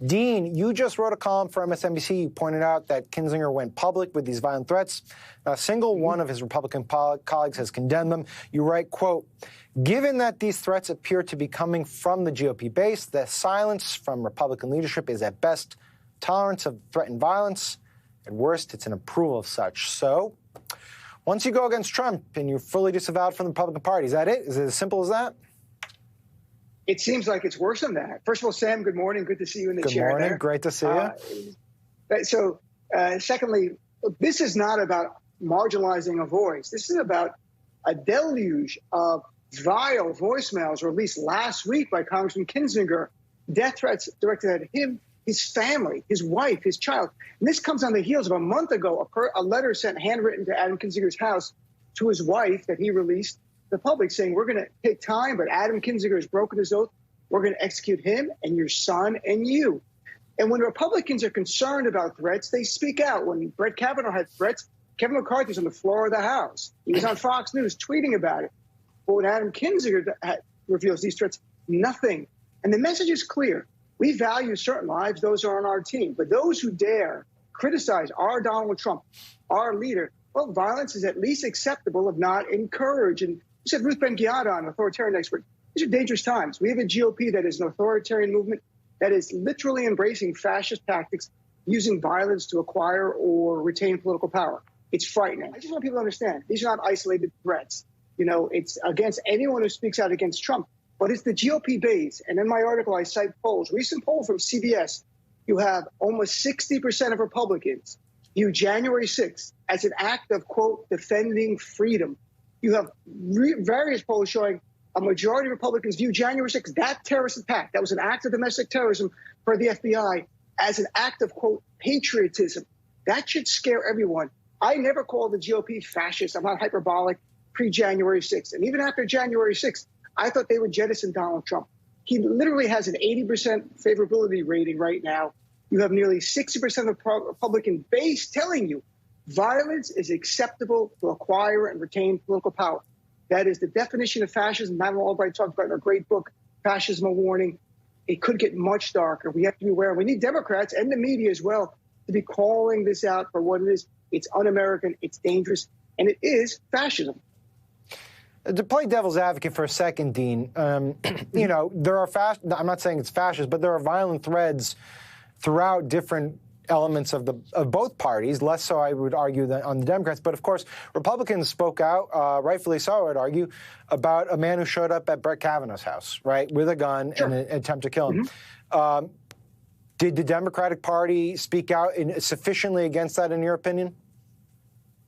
Dean, you just wrote a column for MSNBC. You pointed out that Kinzinger went public with these violent threats. Not a single one of his Republican colleagues has condemned them. You write, quote, given that these threats appear to be coming from the GOP base, the silence from Republican leadership is at best tolerance of threatened violence. At worst, it's an approval of such. So, once you go against Trump and you're fully disavowed from the Republican Party, is that it? Is it as simple as that? It seems like it's worse than that. First of all, Sam, good morning. Good to see you in the chair. Good morning. There. Great to see you. Secondly, this is not about marginalizing a voice. This is about a deluge of vile voicemails released last week by Congressman Kinzinger, death threats directed at him, his family, his wife, his child. And this comes on the heels of a month ago, a letter sent handwritten to Adam Kinzinger's house to his wife that he released to the public saying, we're going to take time, but Adam Kinzinger has broken his oath. We're going to execute him and your son and you. And when Republicans are concerned about threats, they speak out. When Brett Kavanaugh had threats, Kevin McCarthy's on the floor of the House. He was on Fox News tweeting about it. But when Adam Kinzinger reveals these threats, nothing. And the message is clear. We value certain lives. Those are on our team. But those who dare criticize our Donald Trump, our leader, well, violence is at least acceptable, if not encouraged. And you said Ruth Ben-Ghiata, an authoritarian expert. These are dangerous times. We have a GOP that is an authoritarian movement that is literally embracing fascist tactics, using violence to acquire or retain political power. It's frightening. I just want people to understand these are not isolated threats. You know, it's against anyone who speaks out against Trump. But it's the GOP base. And in my article, I cite polls. Recent poll from CBS, you have almost 60% of Republicans view January 6th as an act of, quote, defending freedom. You have various polls showing a majority of Republicans view January 6th, that terrorist attack, that was an act of domestic terrorism for the FBI, as an act of, quote, patriotism. That should scare everyone. I never called the GOP fascist. I'm not hyperbolic pre-January 6th. And even after January 6th, I thought they would jettison Donald Trump. He literally has an 80% favorability rating right now. You have nearly 60% of the Republican base telling you violence is acceptable to acquire and retain political power. That is the definition of fascism. Madeleine Albright talked about in her great book, Fascism, A Warning. It could get much darker. We have to be aware. We need Democrats and the media as well to be calling this out for what it is. It's un-American, it's dangerous, and it is fascism. To play devil's advocate for a second, Dean, you know, there are I'm not saying it's fascist, but there are violent threads throughout different elements of both parties, less so, I would argue, than on the Democrats. But, of course, Republicans spoke out, rightfully so, I would argue, about a man who showed up at Brett Kavanaugh's house, right, with a gun and an attempt to kill him. Did the Democratic Party speak out sufficiently against that, in your opinion?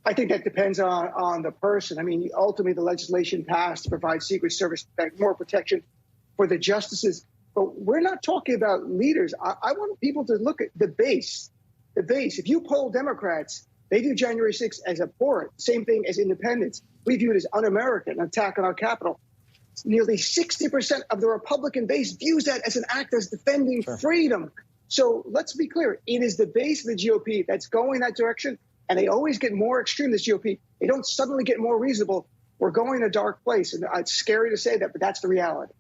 I think that depends on the person. I mean, ultimately, the legislation passed to provide Secret Service more protection for the justices. But we're not talking about leaders. I want people to look at the base. The base. If you poll Democrats, they view January 6th as abhorrent. Same thing as independence. We view it as un-American, an attack on our capital. Nearly 60% of the Republican base views that as an act as defending freedom. So let's be clear. It is the base of the GOP that's going that direction. And they always get more extreme, this GOP. They don't suddenly get more reasonable. We're going in a dark place. And it's scary to say that, but that's the reality.